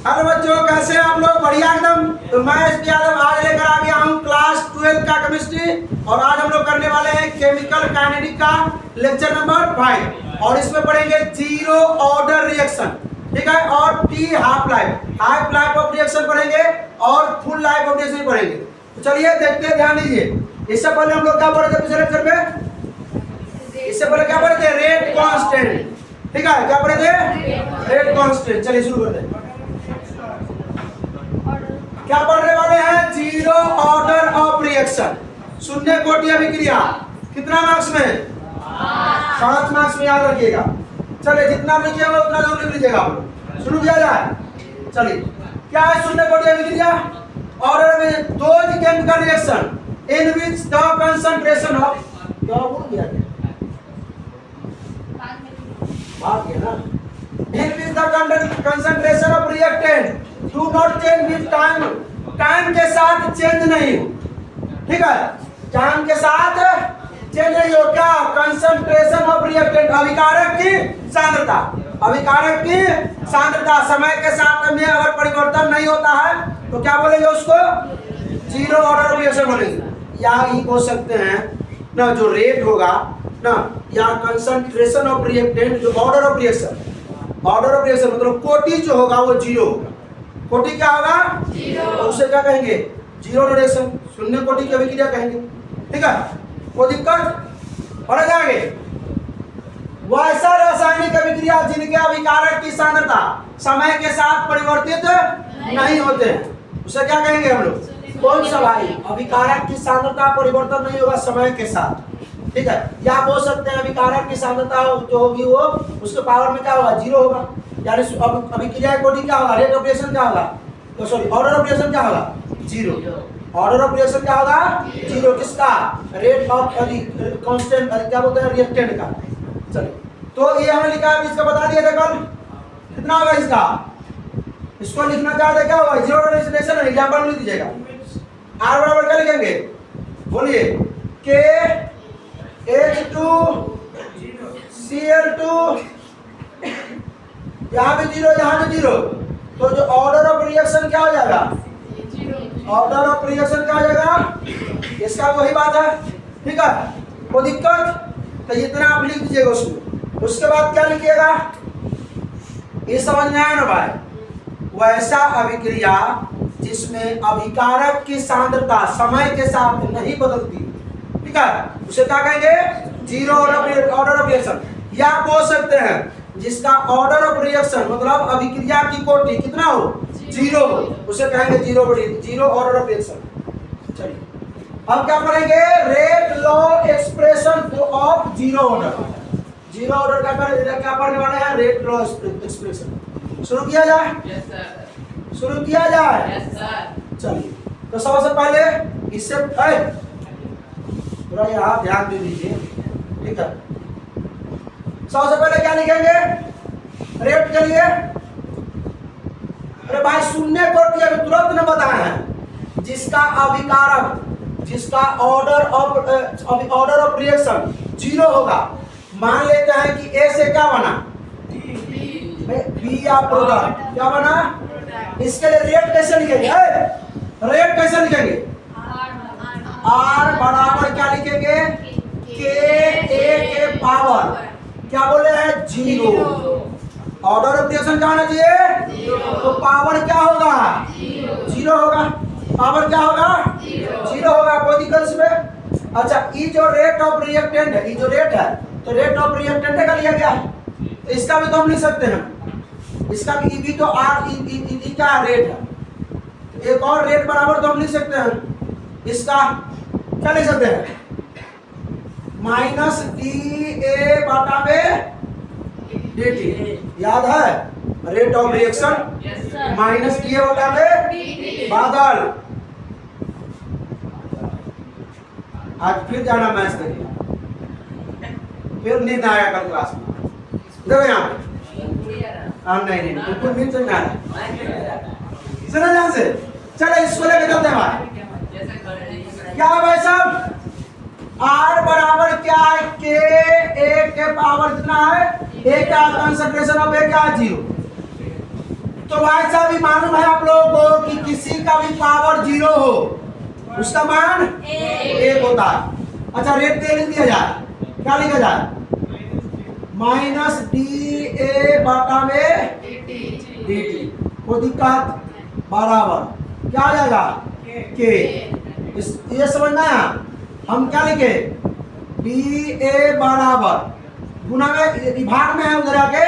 Hello बच्चों, कैसे हैं आप लोग? बढ़िया एकदम। तो मैं एस पी यादव आज लेकर आ गया हूँ क्लास 12 का केमिस्ट्री। और आज हम लोग करने वाले हैं केमिकल काइनेटिक का लेक्चर नंबर 5 और इसमें पढ़ेंगे जीरो ऑर्डर रिएक्शन, ठीक है, और T half life of reaction पढ़ेंगे और फुल लाइफ ऑफ रिएक्शन पढ़ेंगे। तो चलिए देखते हैं, ध्यान दीजिए। इससे पहले हम लोग क्या पढ़े थे पिछले लेक्चर में? इससे पहले क्या पढ़े थे? रेट कांस्टेंट, ठीक है। क्या पढ़े थे? Rate constant. चलिए शुरू करते हैं। क्या पढ़ने वाले हैं? जीरो ऑर्डर ऑफ रिएक्शन, शून्य कोटि अभिक्रिया। कितना मार्क्स में? 5 मार्क्स में, याद रखिएगा। चलिए जितना लिखिएगा उतना जरूर लिख लीजिएगा आप लोग। शुरू किया जाए। चलिए, क्या है शून्य कोटि अभिक्रिया? ऑर्डर में those chemical reaction in which the concentration of, क्या बोल दिया भाग गया ना, in which the concentration of reactant do not change with time, time के साथ चेंज नहीं हो, ठीक है, टाइम के साथ चेंज नहीं हो। क्या? कंसंट्रेशन ऑफ रिएक्टेंट, अभिकारक की सांद्रता, अभिकारक की सांद्रता समय के साथ में अगर परिवर्तन नहीं होता है तो क्या बोलेंगे उसको? जीरो ऑर्डर रिएक्शन बोलेंगे। या ही बोल सकते हैं ना, जो रेट होगा ना, या कंसंट्रेशन ऑफ रिएक्टेंट, जो order of reaction, order of reaction मतलब कोटि जो होगा वो जीरो होगा। कोटि क्या होगा? जीरो। तो उसे क्या कहेंगे? जीरो रिएक्शन, शून्य कोटि की अभिक्रिया कहेंगे, ठीक है। कोई दिक्कत? और आगे वैसा रासायनिक अभिक्रिया जिनके अभिकारक की सांद्रता समय के साथ परिवर्तित नहीं होते हैं, उसे क्या कहेंगे हम लोग? कौन सा भाई? अभिकारक की सांद्रता परिवर्तन नहीं होगा समय के साथ, ठीक है। या बोल सकते हैं अभिकारक की सांद्रता जो होगी वो उसके पावर में क्या होगा? जीरो होगा। यानी अभिक्रिया कोटि क्या होगा? रेट ऑफ रिएक्शन क्या होगा? तो सॉरी, ऑर्डर ऑफ रिएक्शन क्या होगा? जीरो। ऑर्डर ऑफ रिएक्शन क्या होगा? जीरो। किसका? रेट ऑफ कांस्टेंट, क्या बोलते हैं? रिएक्टेंट का। चलिए, तो ये हमने लिखा है, इसका बता दिया था कल। कितना होगा इसका? इसको लिखना चाहते क्या होगा? जीरो रिएक्शन एग्जांपल लिख दीजिएगा। आर बराबर क्या लिखेंगे? बोलिए। के H2Cl2, यहाँ भी जीरो, यहाँ भी जीरो। तो जो ऑर्डर ऑफ रिएक्शन क्या हो जाएगा? ऑर्डर ऑफ रिएक्शन क्या हो जाएगा? इसका वही बात है, ठीक है। कोई दिक्कत? तो इतना आप लिख दीजिएगा उसमें। उसके बाद क्या लिखिएगा? ये समझ में आया ना भाई? वैसा अभिक्रिया जिसमें अभिकारक की सांद्रता समय के साथ नहीं बदलती, ठीक है, उसे क्या कहेंगे? Zero order of reaction. या बोल सकते हैं जिसका ऑर्डर ऑफ रिएक्शन मतलब अभिक्रिया की कोटि कितना हो? जीरो हो, उसे कहेंगे जीरो ऑर्डर ऑफ रिएक्शन। चलिए अब क्या करेंगे? Rate law expression of zero order. Zero order का क्या पढ़ने वाले हैं? Rate law expression. शुरू किया जाए? Yes sir. शुरू किया जाए? Yes sir. चलिए, तो सबसे पहले इससे थोड़ा यहाँ ध्यान दे दीजिए, ठीक है। सबसे पहले क्या लिखेंगे रेट के लिए? अरे भाई शून्य कोटि अभी तुरंत ने बताया है, जिसका अभिकारक, जिसका ऑर्डर ऑफ रिएक्शन जीरो होगा। मान लेते हैं कि ए से क्या बना? बी या प्रोडक्ट, क्या बना? इसके लिए रेट कैसे लिखेंगे? रेट कैसे लिखेंगे? आर बराबर क्या लिखेंगे? के ए के पावर क्या बोले हैं? जीरो। ऑर्डर ऑफ रिएक्शन क्या होना चाहिए? तो पावर क्या होगा? जीरो होगा। पावर क्या होगा? जीरो होगा। कोई दिक्कत इसमें? अच्छा, ये जो रेट ऑफ रिएक्टेंट है, ये जो रेट है, तो रेट ऑफ रिएक्टेंट का लिया गया है, तो इसका भी तो हम लिख सकते हैं। इसका भी तो आर क्या रेट है, एक और रेट बराबर तो हम लिख सकते हैं। इसका क्या लिख सकते हैं? माइनस डी ए बटा में डी टी। याद है? Rate of reaction minus D A बटा में बादल। आज फिर जाना मैच करिए, फिर नींद आएगा कल क्लास में। देखो यहाँ पे नहीं बिल्कुल नींद चलना है। सुनो यहाँ से, चलो इसको लेके चलते हैं भाई। क्या भाई साहब? आर बराबर क्या है? के ए के पावर कितना है? ए का कंसंट्रेशन ऑफ ए क्या है? जीरो। तो वैसा भी मालूम है आप लोगों को कि किसी का भी पावर 0 हो उसका मान 1 होता है। अच्छा रेट दे लिख दिया जाए, क्या लिखा जाए? माइनस डी ए बटा में डी टी, कोई दिक्कत? बराबर क्या आ जाएगा? के। ये समझना है, हम क्या लिखे? डी ए बराबर गुना में विभाग में है उधर आके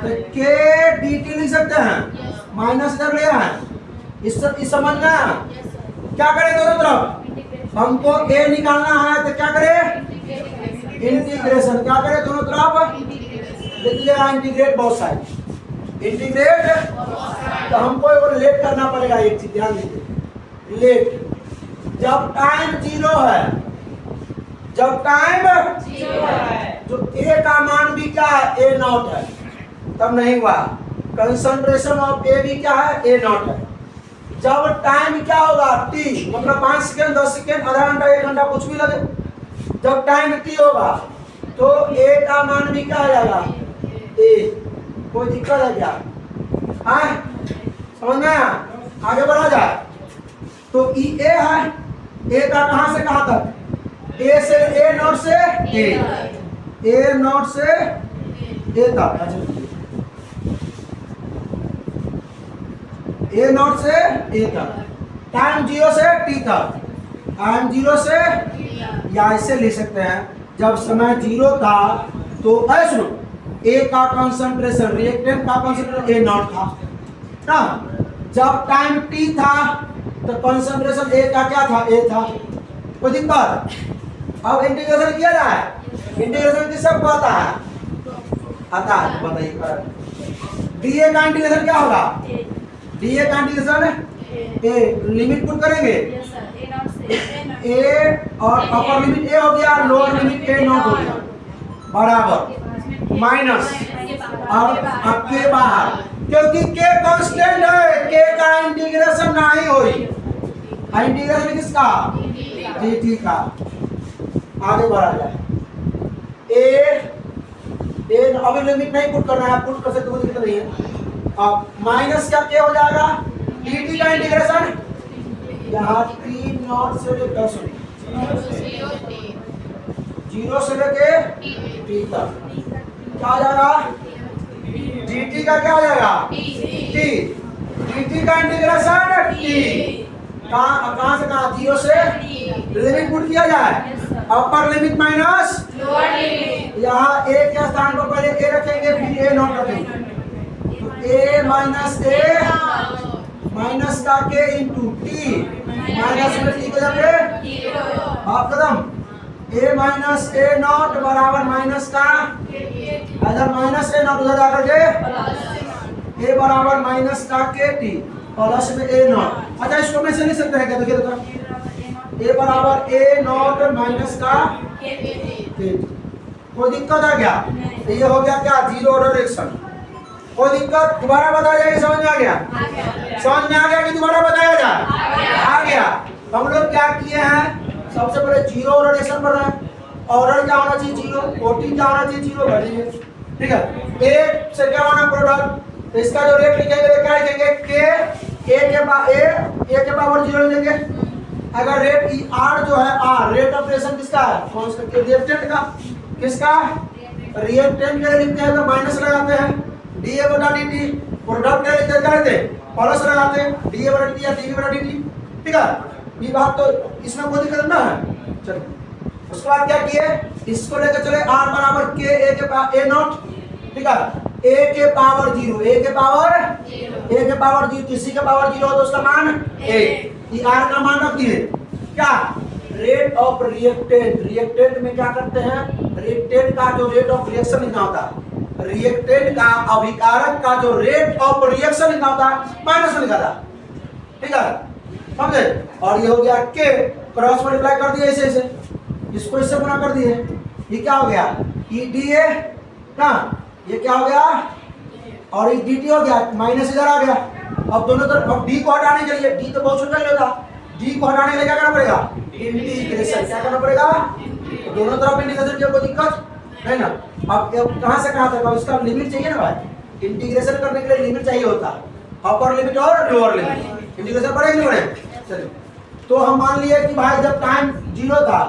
तो के डी टी लिख सकते हैं, माइनस इधर लिया है। इस समझना है। क्या करें दोनों तरफ? हमको ए निकालना है तो क्या करें? इंटीग्रेशन। क्या करें दोनों तरफ? लिख लिया इंटीग्रेट बोथ साइड। इंटीग्रेट तो हमको लेट करना पड़ेगा। एक चीज ध्यान दीजिए, लेट जब टाइम 0 है, जब टाइम 0 है तो ए का मान भी क्या है? ए नॉट है, तब नहीं हुआ। कंसंट्रेशन ऑफ ए भी क्या है? ए नॉट है। जब टाइम क्या होगा? टी, मतलब 5 सेकंड 10 सेकंड आधा घंटा 1 घंटा कुछ भी लगे, जब टाइम टी होगा तो ए का मान भी क्या आ जाएगा? ए। कोई दिक्कत है क्या? समझ में आया? आगे बढ़ा जाए तो ई ए है, ए का कहां से कहां तक? ए से ए नॉट से ए नॉट से ए तक, ए नॉट से ए तक। टाइम 0 से टी तक, टाइम 0 से, या ऐसे ले सकते हैं जब समय 0 था तो ऐसे सुनो, ए का कंसंट्रेशन, रिएक्टेंट का कंसंट्रेशन ए नॉट था ना। जब टाइम टी था तो कंसंट्रेशन ए का क्या था? ए था। कोई दिक्कत? अब इंटीग्रेशन किया जाए, इंटीग्रेशन किस सबको आता है? आता है, बताइए। डीए का इंटीग्रेशन क्या होगा? डीए का इंटीग्रेशन ए, लिमिट पुट करेंगे ए और अपर लिमिट ए हो गया, लोअर लिमिट ए नॉट हो गया, बराबर माइनस अब के बाहर, क्योंकि के कांस्टेंट है, के का इंटीग्रेशन नहीं होई। इंटीग्रेशन किसका? dt का। आगे बढ़ा जाए। ए अभी लिमिट नहीं पुट करना है, पुट कर सकते हो, दिक्कत नहीं है। अब माइनस क्या के हो जाएगा? dt का इंटीग्रेशन यहाँ टी नॉट से लेकर 0 से लेके टी तक क्या आ जाएगा? dt का क्या हो जाएगा? t। dt का इंटीग्रेशन t कहाँ से कहाँ? 0 से लिमिट पुट किया जाए, upper limit minus lower limit. यहाँ ए के स्थान पर पहले ए रखेंगे, फिर ए नॉट रखेंगे, तो ए माइनस ए माइनस का के इंटू टी, माइनस में टी को जाके half Kadam, A minus A not बराबर माइनस का, इधर माइनस ए नॉट उधर जाकर के ए बराबर माइनस का के टी प्लस में ए नॉट। अच्छा इसको मैं से लिख सकते हैं क्या? देखिए तो ए बराबर ए नॉट माइनस का के टी। कोई दिक्कत है क्या? तो ये हो गया क्या? 0 ऑर्डर रिएक्शन। कोई दिक्कत? दोबारा बताया जाए, समझ में आ गया? समझ में आ गया कि दोबारा बताया जाए? आ गया। हम लोग क्या किए हैं? सबसे पहले 0 ऑर्डर रिएक्शन पर है, ऑर्डर क्या होना चाहिए? 0, प्रोटीन क्या होना चाहिए? 0 भरिए, ठीक है। ए से क्या होना? प्रोडक्ट, तो इसका जो रेट लिखेंगे क्या लिखेंगे? के ए के पावर 0 लिखेंगे। अगर रेट ई आर जो है, आर रेट ऑफ रिएक्शन किसका है? कौन सा? रिएक्टेंट का। किसका? रिएक्टेंट के लिखते हैं तो माइनस लगाते हैं, डीए बटा डीटी। प्रोडक्ट के लिखते क्या लिखते? प्लस लगाते हैं, डीए बटा डीटी या डीवी बटा डीटी, ठीक है। ये बात तो इसमें कोई दिक्कत ना है। चलिए उसके बाद क्या किए? इसको लेकर चले आर बराबर के ए के पावर ए नॉट, ठीक है। ए के पावर 0, ए के पावर 0, किसी के पावर 0 हो तो उसका मान ए। ये आर का मान रख दिए। क्या? Rate of reactant. रिएक्टेंट में क्या करते हैं? रिएक्टेंट का जो रेट ऑफ रिएक्शन लिखना होता है, रिएक्टेंट का अभिकारक का जो रेट ऑफ रिएक्शन लिखना होता है, माइनस में लिखा था, ठीक है, समझे। और ये हो गया के, क्रॉस मल्टीप्लाई कर दिए ऐसे ऐसे, इसको इससे गुणा कर दिए, ये क्या हो गया? ई डी ए ना, ये क्या हो गया? और ये डी टी हो गया, माइनस इधर आ गया। अब दोनों तरफ, अब डी को हटाने के लिए, डी तो बहुत छोटा ही होगा, डी को हटाने के लिए क्या करना पड़ेगा? इंटीग्रेशन। क्या करना पड़ेगा? दोनों तरफ इंटीग्रेशन की कोई दिक्कत नहीं ना। अब कहां से कहां तक? अब इसका लिमिट चाहिए ना भाई, इंटीग्रेशन करने के लिए लिमिट चाहिए होता है, अपर लिमिट और लोअर लिमिट। इंटीग्रेशन पढ़ेंगे नहीं पढ़े? चलिए, तो हम मान लिए कि भाई जब टाइम 0 था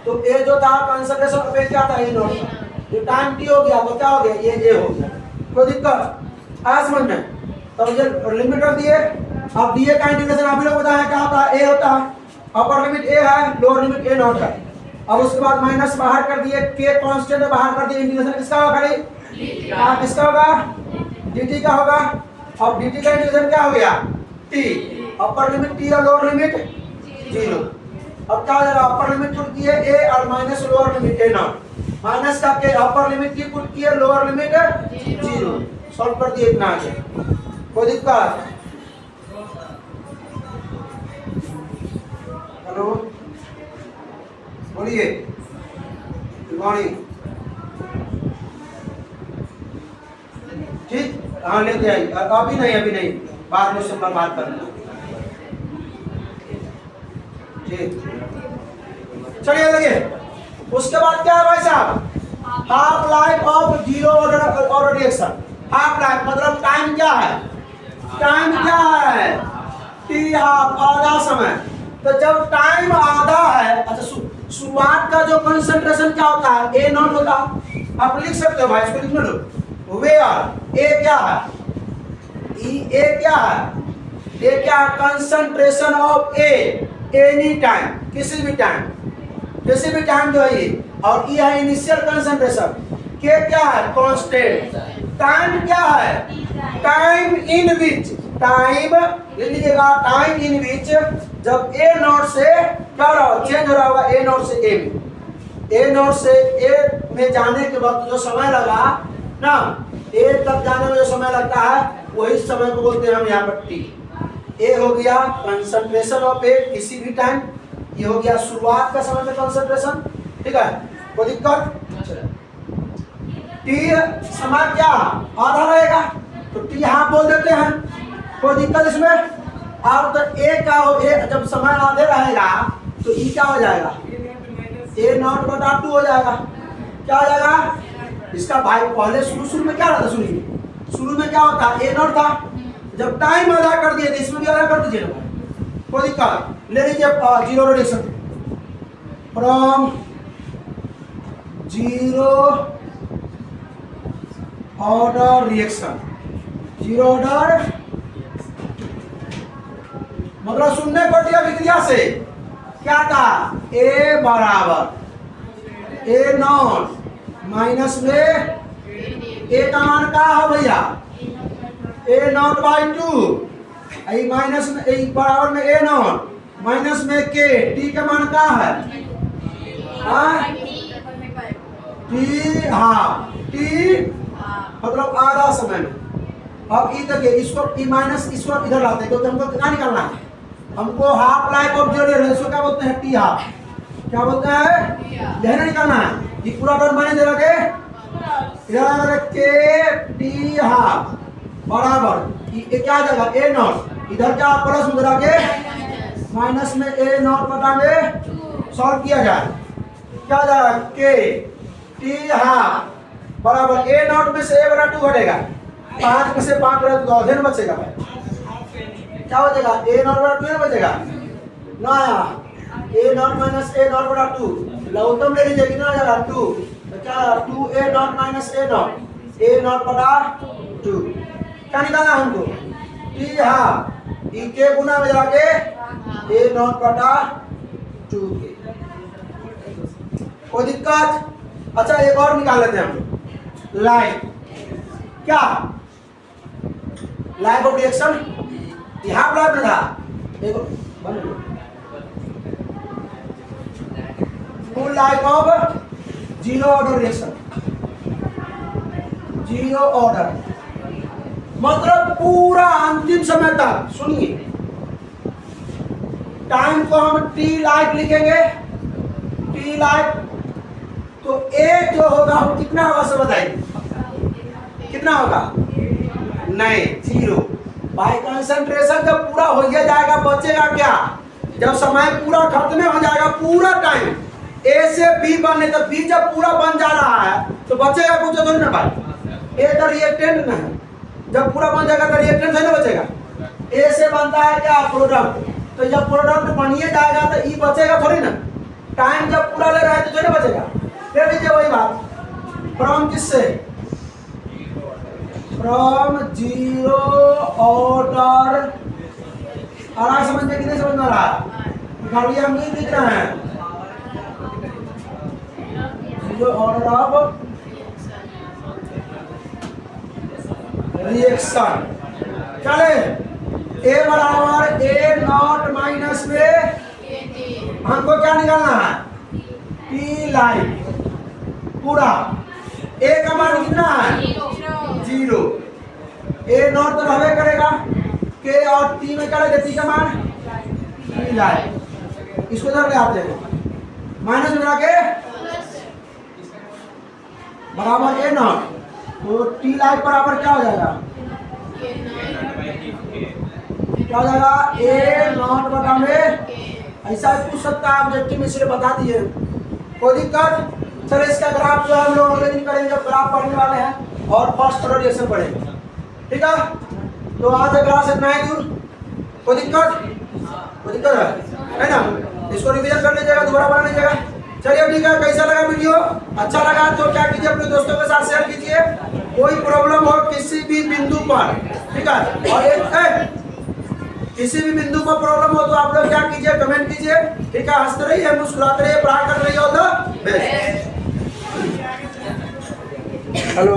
तो ए जो था कंसंट्रेशन ऑफ ए क्या था, ए नॉट था। जो टाइम टी हो गया तो क्या हो गया, ये ए हो गया। कोई दिक्कत आया समझ में? तब ये लिमिट रख दिए। अब दिए का इंटीग्रेशन आप लोग बताया क्या होता है, ए होता है, अपर लिमिट ए है, लोअर लिमिट ए नॉट है। अब उसके बाद माइनस बाहर कर दिए, के कांस्टेंट बाहर कर दिए, इंटीग्रेशन किसका होगा, खाली किसका होगा, dt का होगा। अब dt का इंटीग्रेशन क्या हो गया, t, अपर लिमिट t और लोअर लिमिट 0। अब क्या हो जाएगा, अपर लिमिट पुट किए a और minus lower limit a not, minus का के अपर लिमिट t पुट किए लोअर लिमिट 0। सॉल्व कर दिए इतना आगे, कोई दिक्कत? हेलो बोलिए, गुड मॉर्निंग। ठीक, हाँ लेते आइए। अभी नहीं, बाद में उससे बात करना। ठीक, चलिए लगे। उसके बाद क्या है भाई साहब, half life of zero order reaction. Half life मतलब टाइम क्या है, टाइम क्या है, टी हाफ, आधा समय। तो जब टाइम आधा है, अच्छा शुरुआत का जो कंसंट्रेशन क्या होता है, ए नॉट होता है। आप लिख सकते हो भाई, इसको लिख लो। वेयर ए क्या है, ए क्या है, ए क्या है, concentration of A any time, किसी भी टाइम जो है ये, और ये है इनिशियल कंसंट्रेशन। के क्या है, कांस्टेंट। टाइम क्या है, टाइम इन विच, टाइम लीजिएगा, टाइम इन विच जब ए नॉट से क्या रहा, चेंज हो रहा होगा ए नॉट से ए में, ए नॉट से ए में जाने के वक्त जो समय लगा ना, ए तक जाने में जो समय लगता है वही समय को बोलते हैं हम यहाँ पर टी। ए हो गया कंसंट्रेशन ऑफ ए किसी भी टाइम, ये हो गया शुरुआत का समय में कंसंट्रेशन। ठीक है, कोई दिक्कत? टी समय क्या आधा रहेगा तो टी हाफ बोल देते हैं, कोई दिक्कत इसमें? अब तो ए का हो, ए जब समय आधे रहेगा तो ई क्या हो जाएगा, ए नॉट बटा 2 हो जाएगा। क्या हो जाएगा इसका भाई, पहले शुरू में क्या रहता, शुरू में क्या होता, ए नॉट था, जब टाइम आधा कर दिए तो इसमें भी आधा कर दीजिए ना, कोई दिक्कत? ले लीजिए zero reaction from zero order reaction. Zero order मतलब शून्य कोटि अभिक्रिया से क्या था, ए बराबर ए नॉट माइनस में ए का मान क्या है भैया, ए नॉट बाई 2, माइनस में ए बराबर में ए नॉट माइनस में के, टी का मान क्या है, टी हाफ, टी मतलब आधा समय में। अब ई देखिए, इसको ई माइनस इसको इधर लाते हैं क्योंकि हमको क्या निकालना है, हमको half life of zero ratio क्या बोलते हैं, टी हाफ, क्या बोलते हैं, लेना निकालना है। ये पूरा टर्म मैंने दे रखे इधर के टी हाफ बराबर ये क्या आ जाएगा, ए नॉट, इधर क्या प्लस में के माइनस में ए नॉट बटा में सॉल्व किया जाए, क्या आ जाएगा, के टी हाफ बराबर ए नॉट में से ए बटा 2 घटेगा, 5 में से 5 घटे तो आधे में बचेगा भाई, क्या बचेगा, ए नॉट बटा 2 बचेगा ना, ए नॉट माइनस ए नॉट बटा 2, लघुत्तम ले लीजिए, कितना आ जाएगा 2, तो क्या 2 ए नॉट माइनस ए नॉट बटा 2, क्या निकालना है हमको, टी हाफ ई के गुना में जाके ए नॉट बटा 2 के, कोई दिक्कत? अच्छा एक और निकाल लेते हैं हम, लाइफ क्या, लाइफ ऑफ रिएक्शन यहाँ लाइफ में था, full life of zero order reaction, zero order मतलब पूरा अंतिम समय तक। सुनिए, टाइम को हम टी लाइफ लिखेंगे, टी लाइफ, तो ए जो होगा वो कितना होगा सब बताइए, कितना होगा, नहीं जीरो। भाई कंसंट्रेशन जब पूरा हो जाएगा बचेगा क्या, जब समय पूरा खत्म हो जाएगा, पूरा टाइम ए से बी बनने, तो बी जब पूरा बन जा रहा है तो बचेगा कुछ तो ना भाई, ए तो रिएक्टेंट ना है, जब पूरा बन जाएगा तो रिएक्टेंस नहीं बचेगा। ए से बनता है क्या प्रोडक्ट, तो जब प्रोडक्ट बनिए जाएगा तो ई बचेगा थोड़ी ना। टाइम जब पूरा ले रहा है तो थोड़ी बचेगा। फिर लीजिए वही बात, फ्रॉम किससे, फ्रॉम जीरो ऑर्डर, आ रहा समझ में कि नहीं समझ में आ रहा, खाली हम नहीं लिख रहे हैं, जीरो ऑर्डर ऑफ रिएक्शन। चले ए बराबर ए नॉट माइनस में हमको क्या निकालना है, पी लाइन पूरा, ए का मान कितना है, जीरो, ए नॉट तो हमें करेगा, के और टी में क्या लेते, टी का मान पी लाइन, इसको इधर ले आते हैं, माइनस में मिला के बराबर ए नॉट, तो टी लाइन बराबर क्या हो जाएगा, क्या हो जाएगा, ए नॉट बटा में, ऐसा पूछ सकता है ऑब्जेक्टिव में, इसलिए बता दिए, कोई दिक्कत। चलो इसका ग्राफ जो हम लोग अगले दिन करेंगे, जब ग्राफ पढ़ने वाले हैं और फर्स्ट ऑर्डर रिएक्शन पढ़ेंगे, ठीक है। तो आज ग्राफ इतना ही दूर, कोई दिक्कत, कोई दिक्कत है ना, इसको रिवीजन कर लीजिएगा, दोबारा बना लीजिएगा। चलिए ठीक है, कैसा लगा वीडियो, अच्छा लगा तो क्या कीजिए, अपने दोस्तों के साथ शेयर कीजिए, कोई प्रॉब्लम हो किसी भी बिंदु पर, ठीक है, और एक किसी भी बिंदु पर प्रॉब्लम हो तो आप लोग क्या कीजिए, कमेंट कीजिए, ठीक है। हंसते रहिए, मुस्कुराते रहिए, पढ़ाई करते रहिए, ऑल द बेस्ट। हेलो।